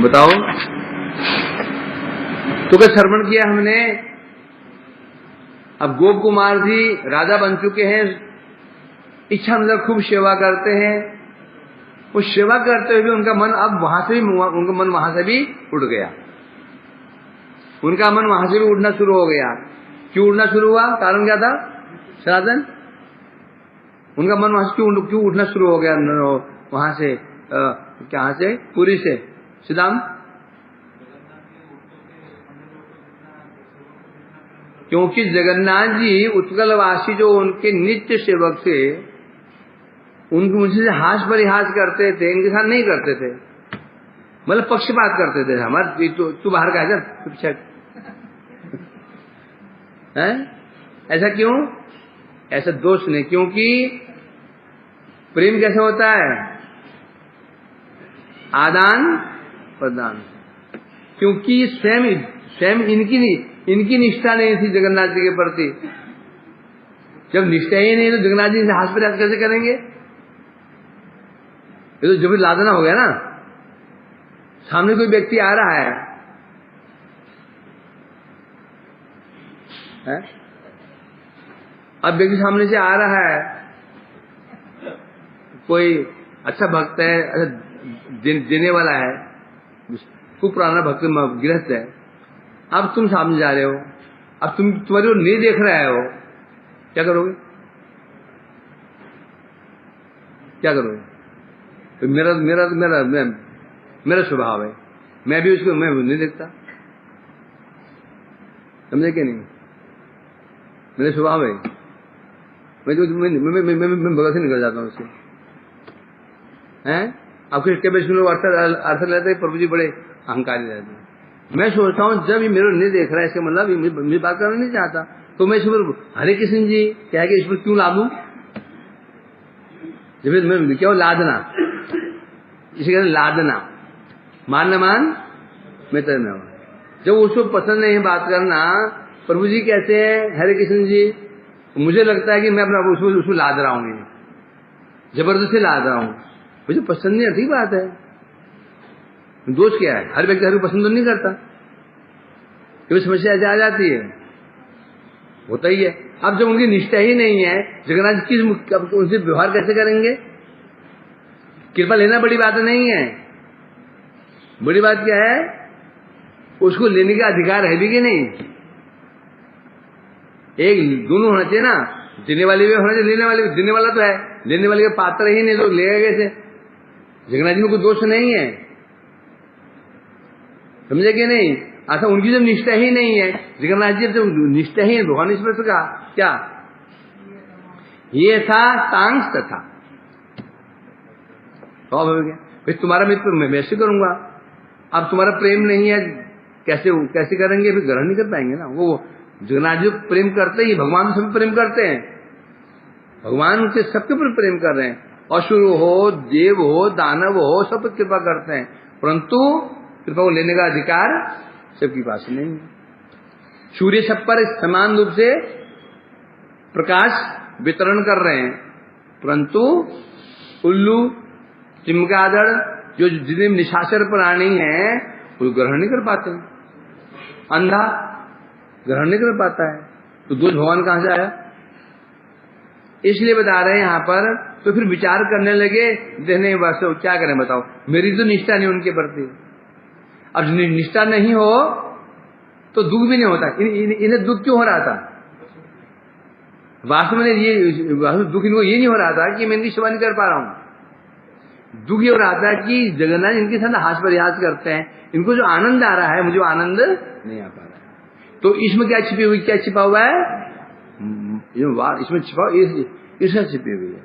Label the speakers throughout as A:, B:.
A: बताओ। तो क्या श्रवण किया हमने। अब गोप कुमार जी राजा बन चुके हैं, इच्छा अनुसार खूब सेवा करते हैं। वो सेवा करते हुए भी उनका मन अब उनका मन वहां से भी उठ गया। उनका मन वहां से भी उठना शुरू हो गया। क्यों उठना शुरू हुआ, कारण क्या था सनातन। उनका मन वहां से क्यों उठना शुरू हो गया, वहां से कहां से, पुरी से सीधाम। क्योंकि जगन्नाथ जी उत्कलवासी जो उनके नित्य सेवक थे, उनसे हास परिहास करते थे, इनके साथ नहीं करते थे, मतलब पक्षपात करते थे। हमारे तू बाहर का है चुपचाप है। ऐसा क्यों, ऐसा दोष नहीं। क्योंकि प्रेम कैसे होता है, आदान प्रदान। क्योंकि स्वयं इनकी निष्ठा नहीं थी जगन्नाथ जी के प्रति। जब निष्ठा ही नहीं तो जगन्नाथ जी से हास प्रयास कैसे करेंगे। ये तो जब लादना हो गया ना। सामने कोई व्यक्ति आ रहा है, अब व्यक्ति सामने से आ रहा है, कोई अच्छा भक्त है, अच्छा देने वाला है, खूब पुराना भक्त गृहस्थ है। अब तुम सामने जा रहे हो, अब तुम्हारी ओर नहीं देख रहे हो, क्या करोगे, क्या करोगे। तो मेरा स्वभाव है, मैं भी उसको मैं नहीं देखता, समझे कि नहीं। मेरा स्वभाव है, मैं बगल से निकल जाता हूँ उससे। हैं आपके लोग अर्थ लेते हैं, प्रभु जी बड़े अहंकारी रहते हैं। मैं सोचता हूँ जब ये मेरे नहीं देख रहा है, इसका मतलब मेरी बात करना नहीं चाहता, तो मैं इस पर हरे कृष्ण जी कह के इस पर क्यों लादूं। जब मैं क्या लादना, इसे कहते लादना, मान न मान मैं तेरे में हूं। जब उसको पसंद नहीं है बात करना, प्रभु जी कहते हैं हरे कृष्ण जी, मुझे लगता है कि मैं अपना उसको लाद रहा हूं, जबरदस्ती लाद रहा हूं, मुझे पसंद नहीं आती बात है। दोष क्या है, हर व्यक्ति हर को पसंद तो नहीं करता, क्योंकि समस्या ऐसे आ जाती है, होता ही है। अब जब उनकी निष्ठा ही नहीं है, जगन्नाथ जी उनसे व्यवहार कैसे करेंगे। कृपा लेना बड़ी बात नहीं है, बड़ी बात क्या है, उसको लेने का अधिकार है भी कि नहीं। एक दोनों होना चाहिए ना, देने वाले भी होना चाहिए, लेने वाले भी। देने वाला तो है, लेने वाले का पात्र ही नहीं तो लेगा कैसे। जगन्नाथ जी में कोई दोष नहीं है, समझे कि नहीं। ऐसा उनकी जब निष्ठा ही नहीं है, जगन्नाथ जी जब निष्ठा ही है, भगवान ईश्वर का क्या ये था तांस तथा भाई तुम्हारा मित्र मैं वैसे करूंगा। अब तुम्हारा प्रेम नहीं है, कैसे करेंगे, फिर ग्रहण नहीं कर पाएंगे ना। वो जगन्नाथ जी प्रेम करते ही, भगवान सब प्रेम करते हैं, भगवान से सबके ऊपर प्रेम कर रहे हैं। असुर हो, देव हो, दानव हो, सब पर कृपा करते हैं, परंतु कृपा को लेने का अधिकार सबके पास नहीं है। सूर्य सब पर समान रूप से प्रकाश वितरण कर रहे हैं, परंतु उल्लू, चिमगादड़, जो जितने निशाचर प्राणी हैं, वो ग्रहण नहीं कर पाते। अंधा ग्रहण नहीं कर पाता है, तो दोष भगवान कहां से आया। इसलिए बता रहे हैं यहां पर। तो फिर विचार करने लगे, देखने वास्तव क्या करें बताओ, मेरी तो निष्ठा नहीं उनके प्रति। अब निष्ठा नहीं हो तो दुख भी नहीं होता। इन्हें दुख क्यों हो रहा था, वास्तव में दुख इनको ये नहीं हो रहा था कि मैं इनकी सेवा नहीं कर पा रहा हूं। दुख ये हो रहा था कि जगन्नाथ इनके साथ हास परिहास करते हैं, इनको जो आनंद आ रहा है मुझे आनंद नहीं आ पा रहा है। तो इसमें क्या छिपा हुआ है, इसमें इसमें छिपी हुई है।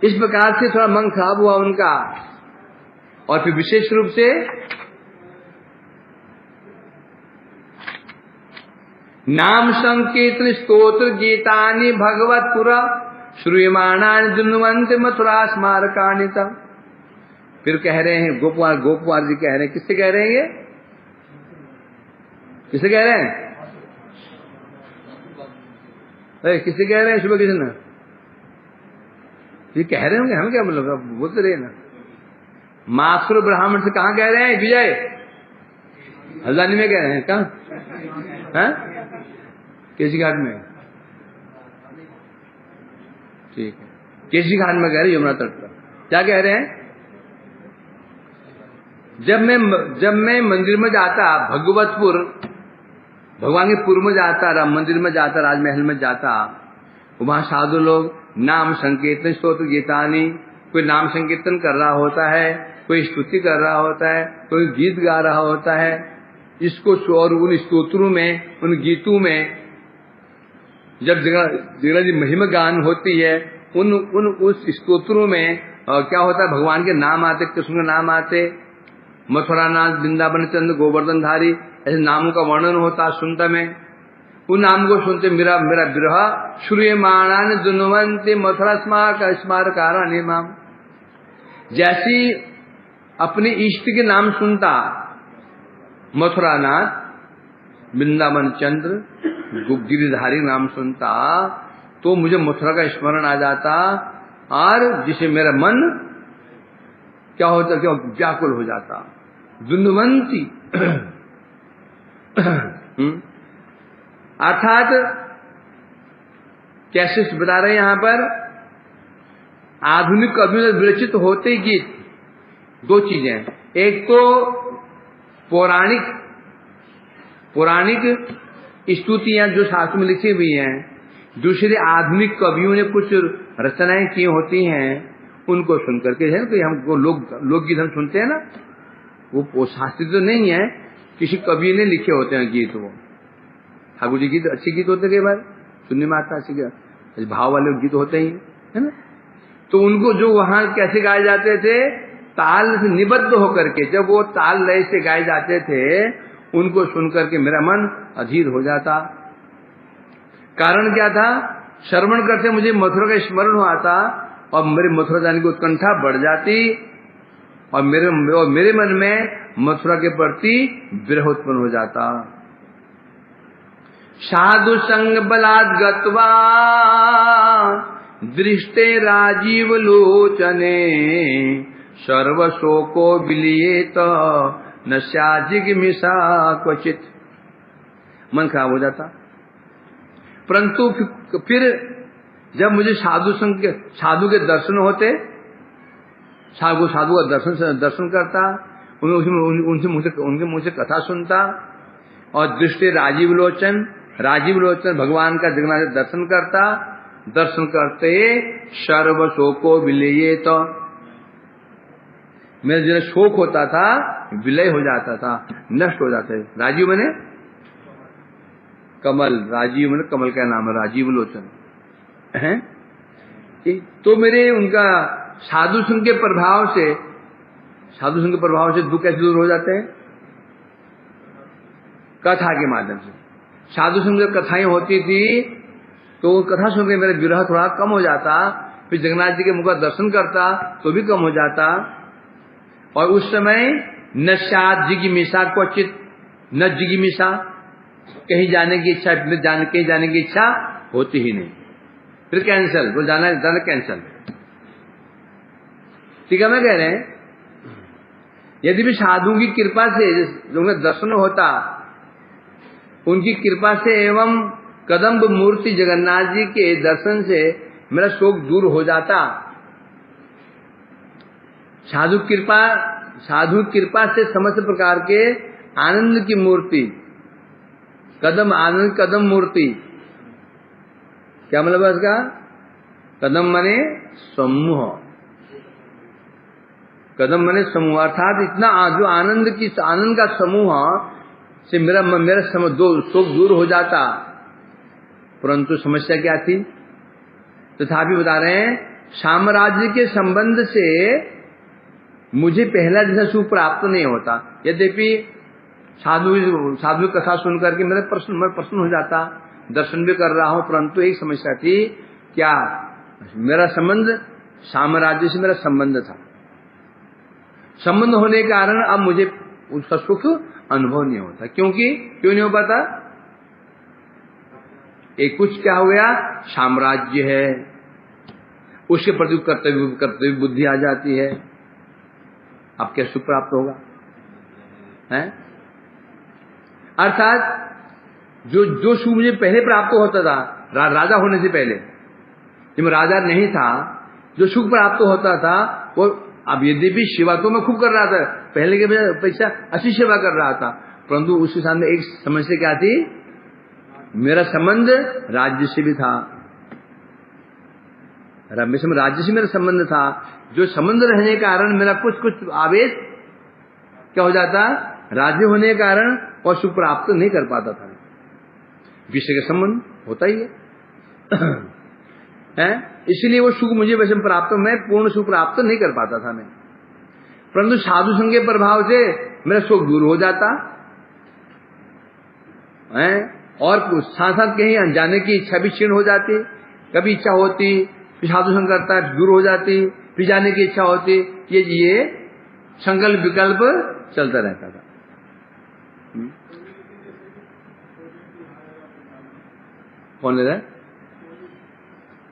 A: इस प्रकार से थोड़ा मन खराब हुआ उनका। और फिर विशेष रूप से नाम संकीर्तन स्तोत्र गीतानि भगवत्पुरा श्रूयमाणानि जुन्वन्ति मथुरा स्मारकानि। फिर कह रहे हैं गोपकुमार जी कह रहे हैं, किससे कह रहे हैं ये, किससे कह रहे हैं, किससे कह रहे हैं शुभ कृष्ण, ये कह रहे होंगे, हम क्या मतलब बोलते रहे ना। मासुर ब्राह्मण से कहाँ कह रहे हैं विजय? हल्द्वानी में कह रहे हैं, कहाँ? केसी घाट में, ठीक है, केसी घाट में कह रहे, यमुना तट पर। क्या कह रहे हैं? जब मैं मंदिर में जाता, भगवतपुर, भगवान के पुर में जाता, राम मंदिर में जाता, राजमहल में जाता, वहां साधु लोग नाम संकीर्तन स्तोत्र गीतानी, कोई नाम संकीर्तन कर रहा होता है, कोई स्तुति कर रहा होता है, कोई गीत गा रहा होता है। इसको और उन स्तोत्रों में, उन गीतों में जब जगह जी महिमा गान होती है, उस स्तोत्रों में क्या होता है? भगवान के नाम आते, कृष्ण के नाम आते, मथुरानाथ, वृंदावन चंद्र, गोवर्धन धारी, ऐसे नामों का वर्णन होता सुनता मैं। उन नाम को सुनते मेरा विरह श्रूयमाणान दुन्वन्ते मथुरा स्मारकाराणि माम। जैसी अपने इष्ट के नाम सुनता, मथुरानाथ, वृंदावन चंद्र, गिरिधारी नाम सुनता, तो मुझे मथुरा का स्मरण आ जाता, और जिसे मेरा मन क्या होता, क्या व्याकुल हो जाता। दुन्वंती अर्थात कैसे बता रहे हैं यहां पर? आधुनिक कवियों से विरचित होते गीत दो चीजें, एक तो पौराणिक स्तुतियां जो शास्त्र में लिखी हुई हैं, दूसरे आधुनिक कवियों ने कुछ रचनाएं की होती हैं, उनको सुनकर के है। तो हम लोकगीत हम सुनते हैं ना, वो शास्त्रीय तो नहीं है, किसी कवि ने लिखे होते हैं गीत। वो ठाकुर जी गीत अच्छे गीत होते, कई बार सुनने में आता, अच्छे भाव वाले गीत होते ही है ना। तो उनको जो वहां कैसे गाए जाते थे, ताल से निबद्ध होकर के, जब वो ताल लय से गाए जाते थे, उनको सुनकर के मेरा मन अधीर हो जाता। कारण क्या था? श्रवण करते मुझे मथुरा का स्मरण हुआ था, और मेरे मथुरा जाने की उत्कंठा बढ़ जाती, और मेरे मन में मथुरा के प्रति विरह उत्पन्न हो जाता। साधु संग बलात् गत्वा दृष्टे राजीव लोचने सर्व शोको विलियेत न स्याजिगमिषा क्वचित। मन खराब हो जाता। परंतु फिर जब मुझे साधु के दर्शन होते, साधु का दर्शन करता, उनके मुंह से कथा सुनता, और दृष्टि राजीव लोचन भगवान का जगन्नाथ दर्शन करता, दर्शन करते सर्व शोको विलये, तो मेरा जो शोक होता था विलय हो जाता था, नष्ट हो जाता है। राजीव मैंने कमल, राजीव मैंने कमल का नाम है, राजीव लोचन है। तो मेरे उनका साधु संग के प्रभाव से दुख कैसे दूर हो जाते हैं? कथा के माध्यम से। साधु संग जब कथाएं होती थी, तो कथा सुन के मेरा विरह थोड़ा कम हो जाता, फिर जगन्नाथ जी के मुख का दर्शन करता तो भी कम हो जाता, और उस समय न शाद जिगिमिषा क्वचित, न जिगिमिषा, कहीं जाने की इच्छा होती ही नहीं। फिर कैंसल, वो जाना कैंसल। ठीक है, मैं कह रहे हैं यदि भी साधु की कृपा से जो दर्शन होता, उनकी कृपा से एवं कदम्ब मूर्ति जगन्नाथ जी के दर्शन से मेरा शोक दूर हो जाता। साधु कृपा से समस्त प्रकार के आनंद की मूर्ति, कदम मूर्ति, क्या मतलब है इसका? कदम माने समूह, कदम माने समूह, अर्थात इतना जो आनंद का समूह से मेरा शोक दूर हो जाता। परंतु समस्या क्या थी? तथापि बता रहे हैं, साम्राज्य के संबंध से मुझे पहला जैसा सुख प्राप्त नहीं होता। यद्यपि साधु कथा सुन करके मैं प्रसन्न हो जाता, दर्शन भी कर रहा हूं, परंतु एक समस्या थी, क्या? मेरा संबंध साम्राज्य से मेरा संबंध था। संबंध होने के कारण अब मुझे उसका सुख अनुभव नहीं होता। क्यों नहीं हो पाता? एक कुछ क्या हो गया? साम्राज्य है, उसके प्रति कर्तव्य बुद्धि आ जाती है, अब क्या सुख प्राप्त होगा? है अर्थात जो सुख मुझे पहले प्राप्त होता था, राजा होने से पहले, जब राजा नहीं था, जो सुख प्राप्त होता था वो, अब यद्यपि सेवा तो मैं खूब कर रहा था, पहले के पैसा अच्छी सेवा कर रहा था, परंतु उसके सामने एक समस्या क्या थी, मेरा संबंध राज्य से भी था, राज्य से मेरा संबंध था। जो संबंध रहने के कारण मेरा कुछ आवेश क्या हो जाता, राज्य होने के कारण, और सुख प्राप्त नहीं कर पाता था। विषय का संबंध होता ही है, इसलिए वो सुख मुझे वैसे प्राप्त, मैं पूर्ण सुख प्राप्त नहीं कर पाता था मैं। परंतु साधु संग के प्रभाव से मेरा सुख दूर हो जाता है, और साथ साथ कहीं जाने की इच्छा भी क्षीण हो जाती। कभी इच्छा होती, फिर साधु संग करता है, दूर हो जाती, फिर जाने की इच्छा होती, ये संकल्प विकल्प चलता रहता था। कौन ले रहा है?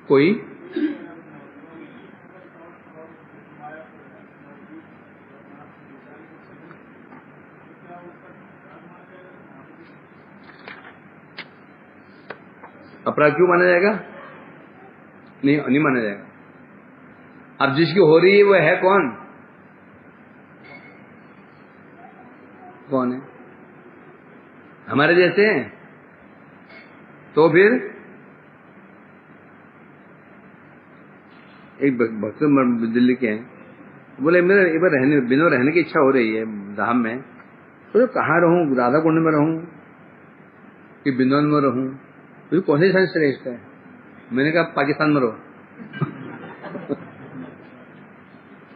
A: कोई अपराध क्यों माना जाएगा? नहीं माना जाएगा। अब जिसकी हो रही है वो है कौन? कौन है? हमारे जैसे हैं। तो फिर एक भक्त दिल्ली के हैं, बोले मेरे एक बार बिना रहने की इच्छा हो रही है धाम में, तो कहाँ रहूं, राधा कुंड में रहूं कि बिंदवन में रहूं, तो कौन सी स्थान श्रेष्ठ है? मैंने कहा पाकिस्तान में रहो।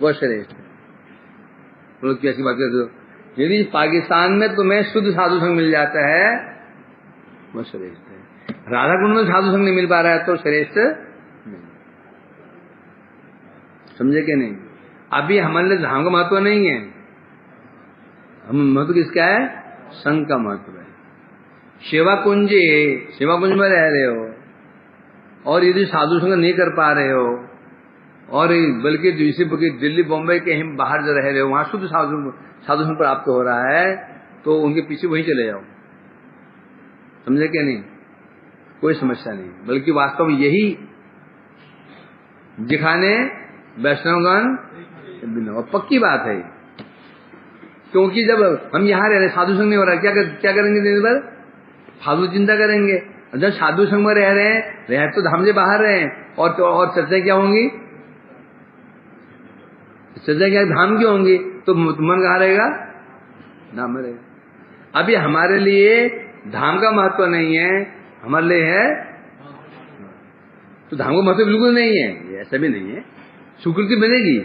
A: बहुत श्रेष्ठ है। बोलो कैसी बात करते हो? यदि पाकिस्तान में तुम्हें शुद्ध साधु संग मिल जाता है वो श्रेष्ठ है, राधा कुंड में साधु संग नहीं मिल पा रहा है तो श्रेष्ठ नहीं। समझे कि नहीं? अभी हमारे लिए धाम का महत्व नहीं है, हम महत्व किसका है? संघ का महत्व है। सेवा कुंज में रह रहे हो, और यदि साधु संग नहीं कर पा रहे हो, और बल्कि दिल्ली बॉम्बे के हम बाहर जो रह रहे हो, वहां शुद्ध साधु संग प्राप्त हो रहा है, तो उनके पीछे वहीं चले जाओ। समझे क्या नहीं? कोई समस्या नहीं, बल्कि वास्तव में यही दिखाने वैष्णवगण और पक्की बात है। क्योंकि जब हम यहाँ रह रहे, साधु संग नहीं हो रहा, क्या करेंगे दिन भर? फालतू चिंता करेंगे। जब साधु संग में रह रहे हैं, रह तो धाम से बाहर रहे हैं, और चर्चा क्या होंगी? चर्चा क्या धाम की होंगी? तो मन कहाँ रहेगा? धाम में रहेगा। अभी हमारे लिए धाम का महत्व नहीं है, हमारे लिए है तो धाम का महत्व बिल्कुल नहीं है, ऐसा भी नहीं है। सुकृति बनेगी,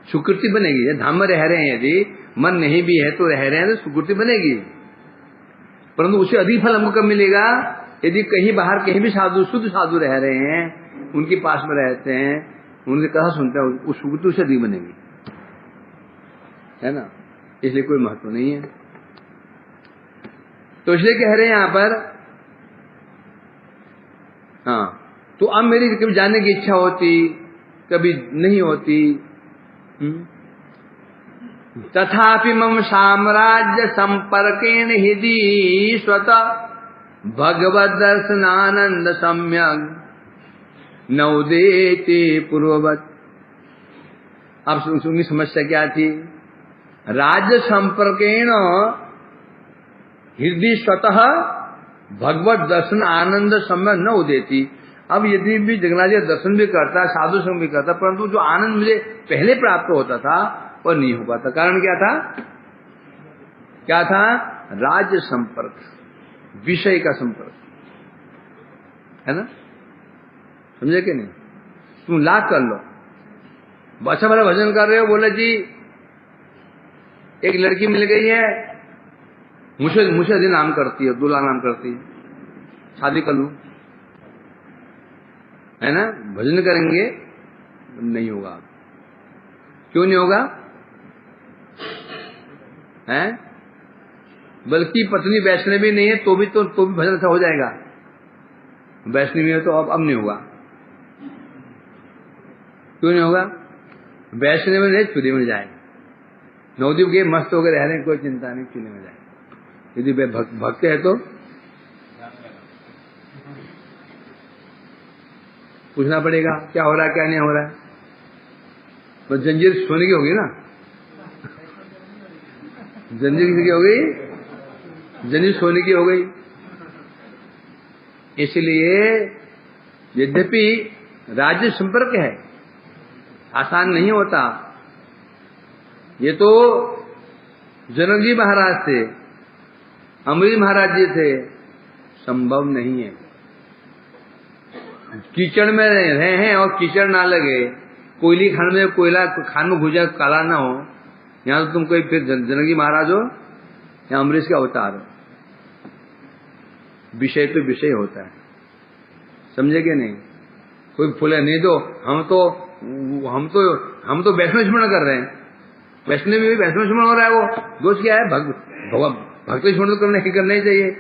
A: सुकृति बनेगी। धाम में रह रहे हैं, यदि मन नहीं भी है तो रह रहे हैं तो सुकृति बनेगी, परंतु उससे अधिक फल हमको कब मिलेगा? यदि कहीं बाहर कहीं भी साधु शुद्ध साधु रह रहे हैं, उनके पास में रहते हैं, उनकी कथा सुनते हैं, उस सुकृति से अधिक बनेगी, है ना? इसलिए कोई महत्व नहीं है। तो इसलिए कह रहे हैं यहां पर, हाँ, तो अब मेरी कभी जाने की इच्छा होती, कभी नहीं होती। तथापि मम साम्राज्य संपर्केण हृदि स्वतः भगवद दर्शनानंद सम्यक नवदेते पूर्ववत। अब उनकी समस्या क्या थी? राज्य संपर्केण हृदय स्वतः भगवत दर्शन आनंद सम्यक न उदेती। अब यदि भी जगन्नाथ जी दर्शन भी करता, साधु संग भी करता, परंतु जो आनंद मुझे पहले प्राप्त होता था वो नहीं हो पाता। कारण क्या था? क्या था? राज्य संपर्क, विषय का संपर्क, है ना? समझे कि नहीं? तुम लाख कर लो, अच्छा भला भजन कर रहे हो, बोले जी एक लड़की मिल गई है, मुझे अधिक नाम करती है, 2 लाख नाम करती है, शादी कर लूं, है ना? भजन करेंगे, नहीं होगा। क्यों नहीं होगा? हैं? बल्कि पत्नी वैष्णवी नहीं है तो भी भजन अच्छा हो जाएगा। वैष्णवी है तो अब नहीं होगा, क्यों नहीं होगा? वैष्णव में नहीं, चूल्हे में जाए। नवद्वीप के मस्त होकर रह रहे हैं, कोई चिंता नहीं, चूल्हे में जाए। यदि भक्त है तो पूछना पड़ेगा क्या हो रहा है, क्या नहीं हो रहा है। तो जंजीर सोने की होगी ना, जंजीर किसी की हो गई, जंजीर सोने की हो गई। इसलिए यद्यपि राज्य संपर्क है, आसान नहीं होता। ये तो जनक जी महाराज थे, अमरीश महाराज जी थे, संभव नहीं है। कीचड़ में रहे हैं और कीचड़ ना लगे, कोयली खान में कोयला खान में घुसा काला ना हो, यहां तो तुम कोई फिर जनक जी महाराज हो या अमरीश का अवतार हो। विषय तो विषय होता है, समझे कि नहीं? कोई फूले नहीं तो हम तो वैष्णव स्मरण कर रहे हैं, वैष्णव में भी वैष्णव स्मरण हो रहा है। वो दोष क्या है? भक्त स्मरण तो करना ही चाहिए।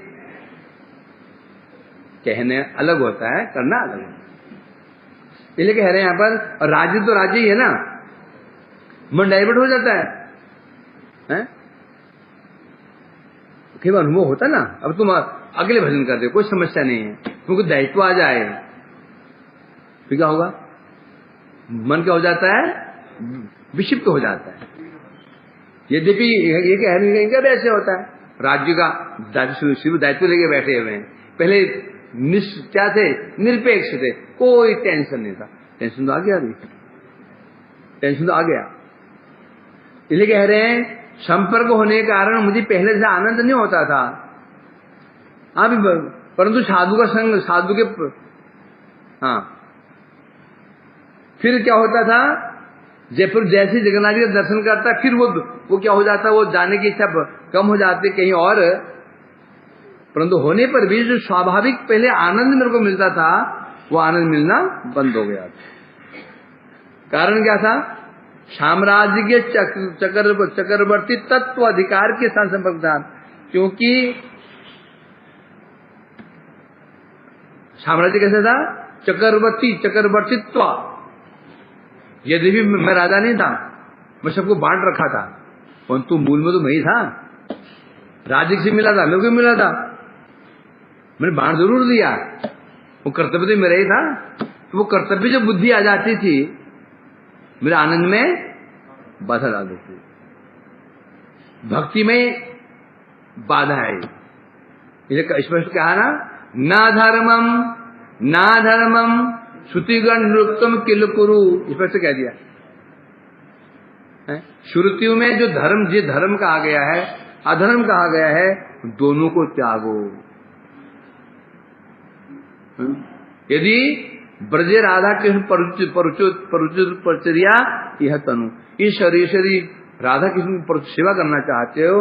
A: कहने अलग होता है, करना अलग होता है। इसलिए कह रहे हैं यहां पर, और राज्य तो राज्य ही है ना, मन डाइवर्ट हो जाता है? कई बार अनुभव होता ना, अब तुम अगले भजन करते हो, कोई समस्या नहीं है, तुमको दायित्व आ जाए फिर क्या होगा? मन क्या हो जाता है? विक्षिप्त हो जाता है। यद्यपि ये कह रहे हैं क्या ऐसे होता है, राज्य का दायित्व लेके बैठे हुए हैं, पहले क्या थे? निरपेक्ष थे, कोई टेंशन नहीं था। टेंशन तो आ गया, अभी टेंशन तो आ गया। इसलिए कह रहे हैं संपर्क होने के कारण मुझे पहले से आनंद नहीं होता था, अभी परंतु साधु का संग, साधु के फिर क्या होता था? जयपुर जैसे जगन्नाथ जी का दर्शन करता, फिर वो क्या हो जाता? वो जाने की इच्छा कम हो जाती कहीं और। परंतु होने पर भी जो स्वाभाविक पहले आनंद मेरे को मिलता था, वो आनंद मिलना बंद हो गया। कारण क्या था? साम्राज्य के चक्रवर्ती तत्व अधिकार के साथ संपर्क था। क्योंकि साम्राज्य कैसा था? चक्रवर्तित्व। यदि भी मैं राजा नहीं था, मैं सबको बांट रखा था, परंतु मूल में तो मैं ही था। राज्य से मिला था, मेरे को मिला था, मैंने बांट जरूर दिया, वो कर्तव्य तो मेरा ही था। तो वो कर्तव्य जो बुद्धि आ जाती थी, मेरे आनंद में बाधा डाल देती, भक्ति में बाधा है। इसे स्पष्ट कहा ना, ना धर्मम श्रुतिगण नृत्तम किल कुरु, स्पष्ट कह दिया। श्रुतियों में जो धर्म कहा गया है, अधर्म कहा गया है, दोनों को त्यागो। यदि ब्रजे राधा कृष्ण परचर्या यह तनु, इस शरीर से राधा कृष्ण पर सेवा करना चाहते हो,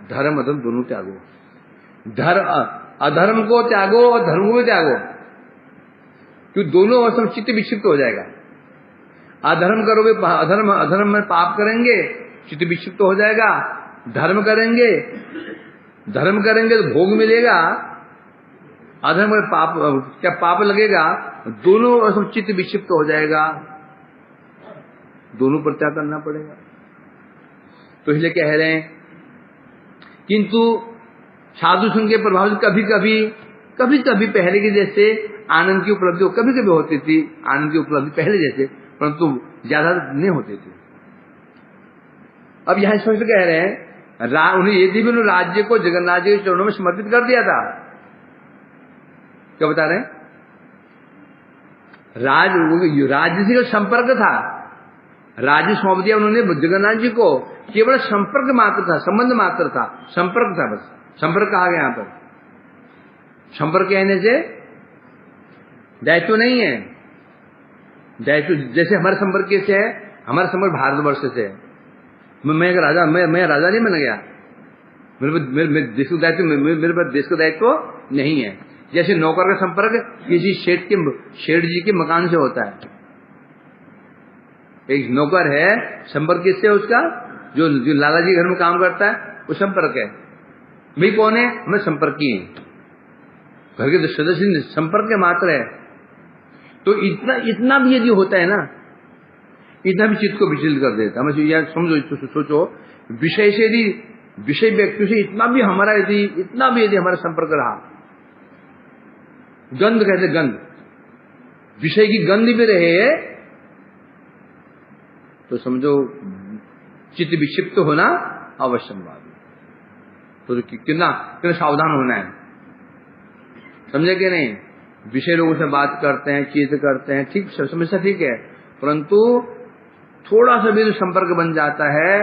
A: धर्म अधर्म दोनों त्यागो। अधर्म को त्यागो और धर्म को भी त्यागो, क्योंकि दोनों अवसर चित्त विक्षिप्त हो जाएगा। अधर्म करोगे, अधर्म में पाप करेंगे, चित्त विक्षिप्त हो जाएगा। धर्म करेंगे तो भोग मिलेगा, अधर्म में पाप लगेगा, दोनों अवसर चित्त विक्षिप्त हो जाएगा, दोनों पर त्याग करना पड़ेगा। तो इसलिए कह रहे हैं, किंतु साधु संघ के प्रभाव से कभी कभी पहले के जैसे आनंद की उपलब्धि कभी कभी होती थी, आनंद की उपलब्धि पहले जैसे, परंतु ज्यादा नहीं होती थी। अब यहां स्पष्ट कह रहे हैं, उन्हें यदि भी राज्य को जगन्नाथ जी के चरणों में समर्पित कर दिया था। क्या बता रहे हैं? राज्य से संपर्क था, राज्य सौंप दिया उन्होंने जगन्नाथ जी को, केवल संपर्क मात्र था, संबंध मात्र था, संपर्क था, बस संपर्क कहा गया। यहां पर संपर्क कहने से दायित्व नहीं है। दायित्व जैसे हमारे संपर्क कैसे है, हमारा संपर्क भारतवर्ष से है। मैं राजा नहीं बन गया, मेरे देश का दायित्व, मेरे देश का दायित्व नहीं है। जैसे नौकर का संपर्क किसी शेठ जी के मकान से होता है। एक नौकर है, संपर्क किससे है उसका? जो लाला जी घर में काम करता है, वो संपर्क है। भाई कौन है? हमें संपर्की है, घर के सदस्य संपर्क के मात्र है। तो इतना भी यदि होता है ना, इतना भी चित्त को विचलित कर देता। हमें यार समझो, सोचो, विषय से यदि, विषय व्यक्ति से इतना भी हमारा संपर्क रहा, गंध कहते, गंध, विषय की गंध भी रहे, तो समझो चित्त विक्षिप्त होना अवश्यम्भावी। तो कितना सावधान होना है, समझे कि नहीं? विषय लोगों से बात करते हैं, चीज करते हैं, ठीक, समस्या ठीक है, परंतु थोड़ा सा भी संपर्क बन जाता है,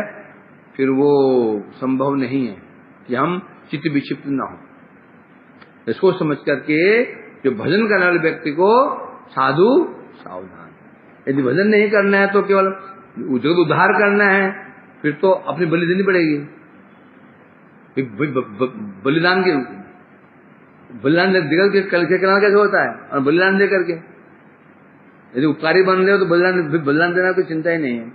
A: फिर वो संभव नहीं है कि हम चित्त विक्षिप्त ना हो। इसको समझ करके जो भजन करने वाले व्यक्ति को साधु सावधान। यदि भजन नहीं करना है तो केवल जगत उद्धार करना है, फिर तो अपनी बलि देनी पड़ेगी। बलिदान देकर के कल के कैसे होता है, और बलिदान दे करके यदि उपकारी बन रहे हो तो बलिदान देना कोई चिंता ही नहीं है।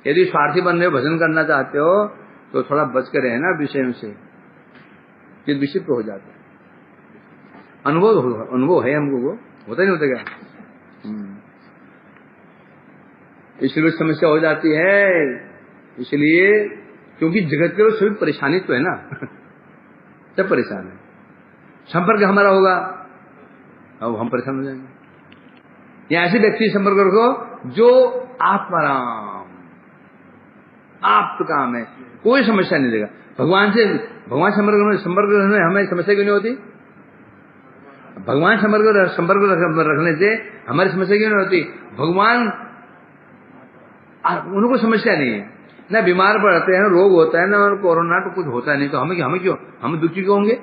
A: यदि स्वार्थी बन रहे हो, भजन करना चाहते हो, तो थोड़ा बच कर रहे ना विषय से, फिर विक्षिप्त हो जाता है। अनुभव है हमको, वो होता नहीं होता क्या? इसलिए समस्या हो जाती है। इसलिए क्योंकि जगत के सभी परेशानी तो है ना, सब परेशान है। संपर्क हमारा होगा, अब हम परेशान हो जाएंगे। या ऐसे व्यक्ति संपर्क रखो जो आत्माराम, आप तो काम है, कोई समस्या नहीं देगा। भगवान संपर्क रखने हमें समस्या क्यों नहीं होती? भगवान संपर्क रखने से हमारी समस्या क्यों नहीं होती? भगवान, उनको समस्या नहीं है ना, बीमार पड़ते हैं, रोग होता है ना, और कोरोना तो कुछ होता नहीं, तो हमें दुखी क्यों होंगे?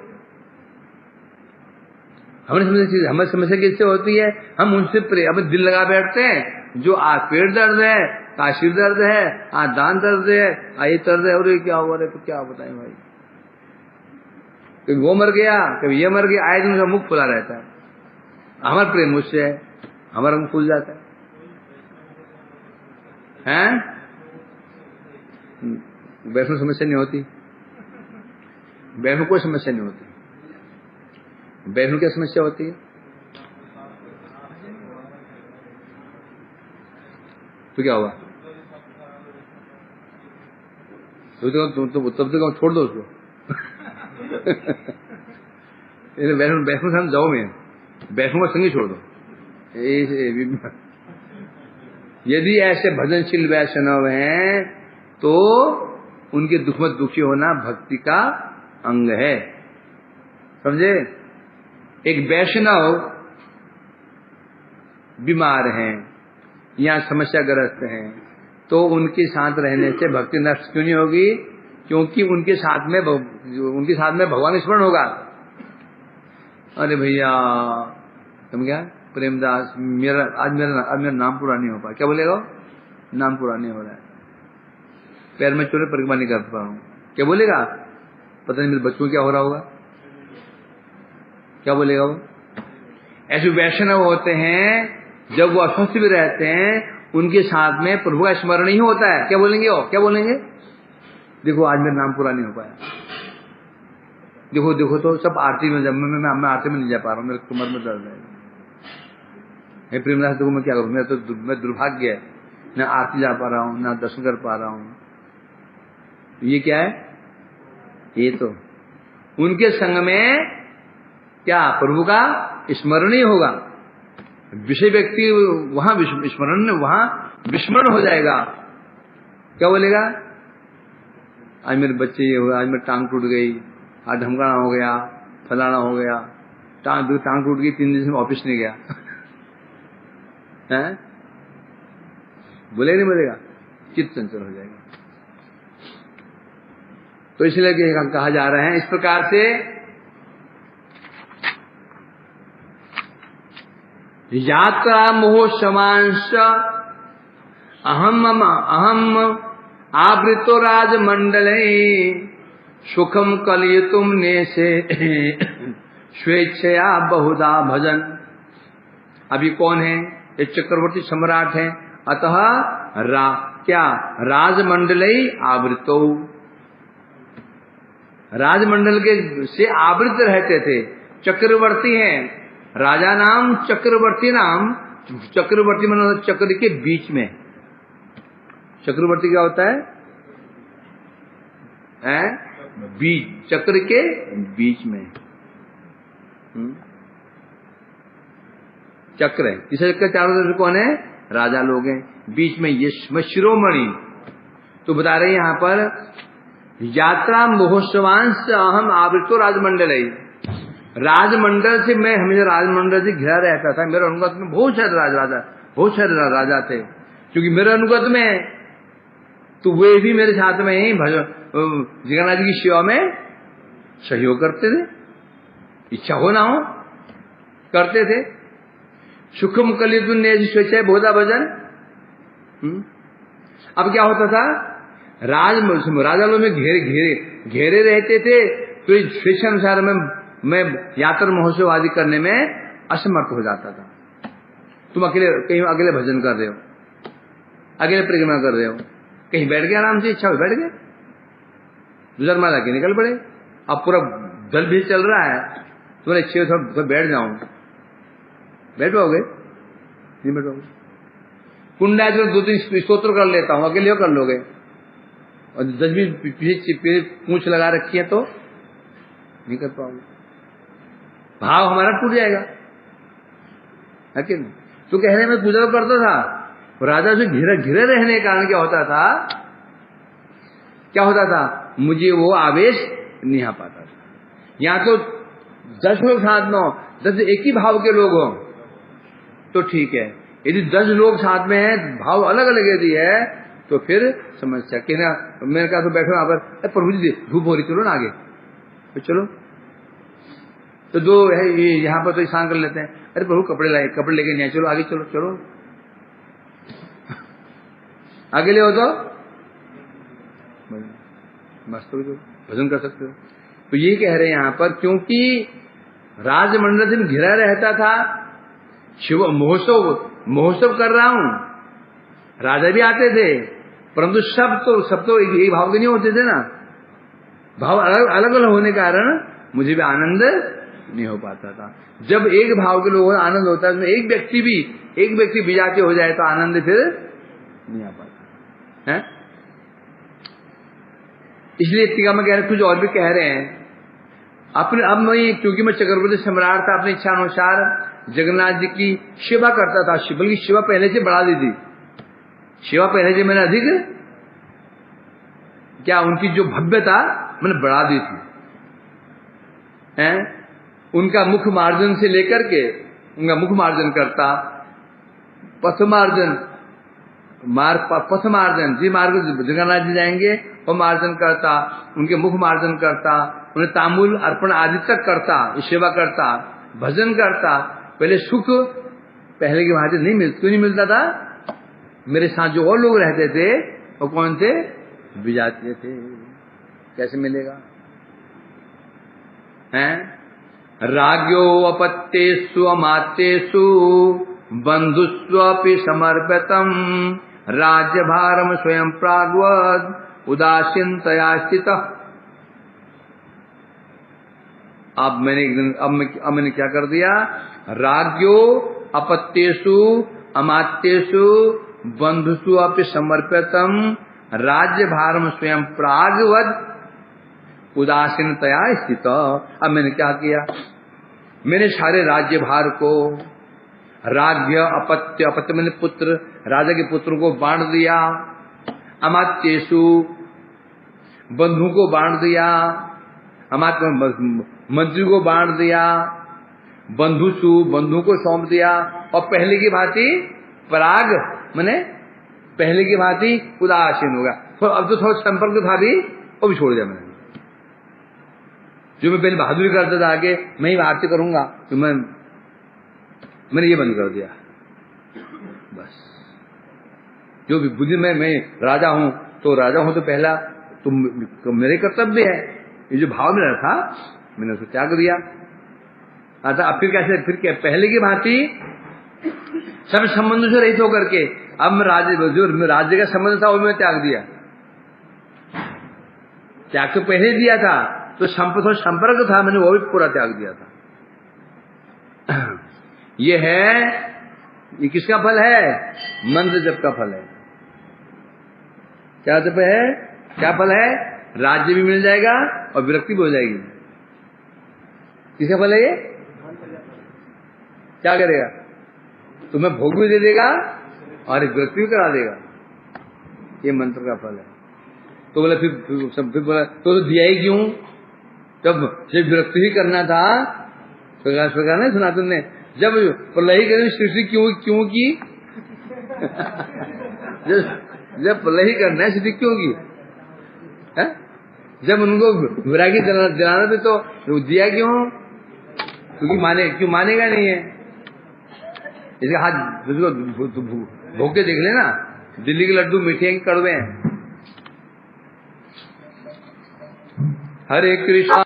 A: हमारी समस्या किससे होती है? हम उनसे हमें दिल लगा बैठते हैं, जो आज पेट दर्द है, आज सिर दर्द है, आज दांत दर्द है, आज ये दर्द है, और ये क्या हुआ है, तो क्या बताएं भाई? कभी वो मर गया, कभी ये मर गया, आए दिन उसका मुख खुला रहता है। हमारा प्रेम मुझसे है, हमारा मुख खुल जाता है। वैष्णव समस्या नहीं होती, वैष्णव कोई समस्या नहीं होती। वैष्णव क्या समस्या होती है? तो क्या हुआ? तब तक छोड़ दो उसको। वैष्णव संग जाओ, में वैष्णव संग ही छोड़ दो। यदि ऐसे भजनशील वैष्णव हैं तो उनके दुख में दुखी होना भक्ति का अंग है, समझे? एक वैष्णव बीमार हैं या समस्याग्रस्त हैं, तो उनके साथ रहने से भक्ति नष्ट क्यों नहीं होगी? क्योंकि उनके साथ में भगवान स्मरण होगा। अरे भैया तुम क्या प्रेमदास, आज मेरा नाम पूरा नहीं हो पाया, क्या बोलेगा? नाम पूरा नहीं हो रहा है, पैर में चोरे परिक्रमा नहीं कर पा रहा हूँ, क्या बोलेगा? पता नहीं मेरे बच्चों को क्या हो रहा होगा, क्या बोलेगा वो? ऐसे वैष्णव होते हैं, जब वो अस्वस्थ भी रहते हैं, उनके साथ में प्रभु का स्मरण ही होता है, क्या बोलेंगे वो? क्या बोलेंगे? देखो आज मेरा नाम पूरा नहीं हो पाया, देखो तो सब आरती में, जब मैं आरती में नहीं जा पा रहा हूँ, मेरे कमर में दर्द है। हे प्रेमदास देखो मैं क्या करूं, मेरा तो मैं दुर्भाग्य है, न आरती जा पा रहा हूं, न दर्शन कर पा रहा हूं। ये क्या है? ये तो उनके संग में क्या प्रभु का स्मरण ही होगा। विषय व्यक्ति वहां विस्मरण हो जाएगा। क्या बोलेगा? आज मेरे बच्चे ये हुआ, आज मेरी टांग टूट गई, आज ढमकाना हो गया, फलाना हो गया, टांग टूट गई, 3 दिन से ऑफिस नहीं गया। है? बोलेगा नहीं बोलेगा? चित्त चंचल हो जाएगा। तो इसलिए कहा जा रहा है इस प्रकार से, यात्रा मोह समांश अहम आवृतो राजमंडले सुखम कलयुतुम नेसे स्वेच्छया बहुधा भजन। अभी कौन है? एक चक्रवर्ती सम्राट है, अतः क्या राजमंडले आवृतो, राजमंडल के से आवृत रहते थे, चक्रवर्ती हैं। राजा नाम चक्रवर्ती नाम, चक्रवर्ती मतलब चक्र के बीच में, चक्रवर्ती क्या होता है? बीच, चक्र के बीच में चक्र है। तीसरा चक्र चारों तरफ कौन है? राजा लोग हैं। बीच में ये शिरोमणि। तो बता रहे हैं यहां पर यात्रा महोत्सवांश अहम आवृतो राजमंडल है। राजमंडल से मैं हमेशा राजमंडल से घिरा रहता था। मेरे अनुगत में बहुत सारे राजा थे। क्योंकि मेरे अनुगत में तो वे भी मेरे साथ में ही जगन्नाथ जी की सेवा में सहयोग करते थे, इच्छा हो ना हो करते थे। सुखम कलितुन ने स्वेच्छा बहुधा भजन। अब क्या होता था? राजा लोग में घेरे रहते थे, तो स्वेच्छा अनुसार मैं यात्रा महोत्सव आदि करने में असमर्थ हो जाता था। तुम अकेले भजन कर रहे हो, अकेले परिक्रमा कर रहे हो, कहीं बैठ गए आराम से, इच्छा हो बैठ गए, गुजर माला के निकल पड़े। अब पूरा दल भी चल रहा है, तुम्हारे इच्छा थोड़ा बैठ जाऊं, बैठोगे नहीं? बैठोगे। कुंडा जो 2-3 स्तोत्र कर लेता हूं, अकेले कर लोगे? और 10 पीछे पूंछ लगा रखी है तो नहीं कर पाओगे, भाव हमारा टूट जाएगा, है कि नहीं? तो कह रहे मैं पूजा करता था, राजा से घिरे रहने के कारण क्या होता था? मुझे वो आवेश नहीं आ पाता था। यहाँ तो 10 लोग साथ में हो, 10 एक ही भाव के लोग हो तो ठीक है। यदि 10 लोग साथ में हैं, भाव अलग अलग यदि है, तो फिर समस्या। कि ना मैंने कहा तो बैठो यहाँ पर, प्रभु जी धूप हो रही, चलो ना आगे, तो चलो। तो जो है ये यहाँ पर तो स्नान कर लेते हैं, अरे प्रभु कपड़े लेके नहीं आए, चलो आगे चलो। अकेले हो तो मस्त भजन कर सकते हो। तो ये कह रहे हैं यहाँ पर, क्योंकि राजमंडल से घिरा रहता था, शिव महोत्सव कर रहा हूं, राजा भी आते थे, परंतु सब तो एक भाव के नहीं होते थे ना, भाव अलग अलग होने के कारण मुझे भी आनंद नहीं हो पाता था। जब एक भाव के लोगों को आनंद होता है, एक व्यक्ति विजातीय हो जाए तो आनंद फिर नहीं आ पाता है। इसलिए टीका में कह रहे, कुछ और भी कह रहे हैं अपने। अब क्योंकि मैं चक्रवर्ती सम्राट था, अपनी इच्छा अनुसार जगन्नाथ जी की सेवा करता था। बल्कि सेवा पहले से बढ़ा दी थी, सेवा पहले से मैंने अधिक क्या उनकी जो भव्यता मैंने बढ़ा दी थी, हैं? उनका मुख मार्जन से लेकर के, उनका मुख मार्जन करता, पथमार्जन जी मार्ग जगन्नाथ जी जाएंगे और मार्जन करता, उनके मुख मार्जन करता, उन्हें तांबूल अर्पण आदि तक करता, सेवा करता, भजन करता। पहले सुख पहले की भांति क्यों नहीं मिलता था? मेरे साथ जो और लोग रहते थे वो कौन थे? विजातीय थे। कैसे मिलेगा? हैं? राज्ञो अपत्येषु अमात्येषु बंधुस्वपि समर्पितम् राज्यभारम स्वयं प्राग्वद उदासीनतया स्थितः। अब मैंने क्या कर दिया? राज्ञो अपत्येषु अमात्येषु बंधुषु अपि समर्पितम् राज्यभारम स्वयं प्राग्वद उदासीनतया स्थित। अब मैंने क्या किया? मैंने सारे राज्य भार को, राज्य अपत्य मैंने पुत्र, राजा के पुत्र को बांट दिया, अमात्येषु बंधु को बांट दिया, अमात्य मंत्री को बांट दिया, बंधु को सौंप दिया। और पहले की भांति पराग मैंने पहले की भांति उदासीन होगा। तो अब तो थोड़ा संपर्क था भी वो भी छोड़ दिया मैंने। जो मैं पहले बहादुरी करता था आगे मैं ही आरती करूंगा, तो मैंने ये बंद कर दिया। बस जो भी बुद्धि में मैं राजा हूं तो पहला तो मेरे कर्तव्य है। ये जो भाव में था मैंने उसको त्याग दिया। अतः अब फिर कैसे? फिर पहले की भांति सब संबंधों से रहित होकर के अब मैं राज्य का संबंध था वो मैं त्याग दिया। त्याग तो पहले दिया था, तो संपर्क था मैंने वो भी पूरा त्याग दिया था। ये किसका फल है? मंत्र जप का फल है। क्या तप है, क्या फल है? राज्य भी मिल जाएगा और विरक्ति भी हो जाएगी। किसका फल है ये? क्या करेगा? तुम्हें भोग भी दे देगा और विरक्ति भी करा देगा। ये मंत्र का फल है। तो बोला फिर बोला तो दिया ही क्यों? जब विरक्ति ही करना था। सरकार ने सुना तुमने, जब प्रलय करनी सृष्टि क्यों की? जब प्रलय करना है सृष्टि क्यों की है? जब उनको विरागी दिलाना थे तो दिया क्यों? क्योंकि मानेगा नहीं है। इसका हाथ भोग के देख लेना, दिल्ली के लड्डू मीठे हैं कड़वे हैं। हरे कृष्णा।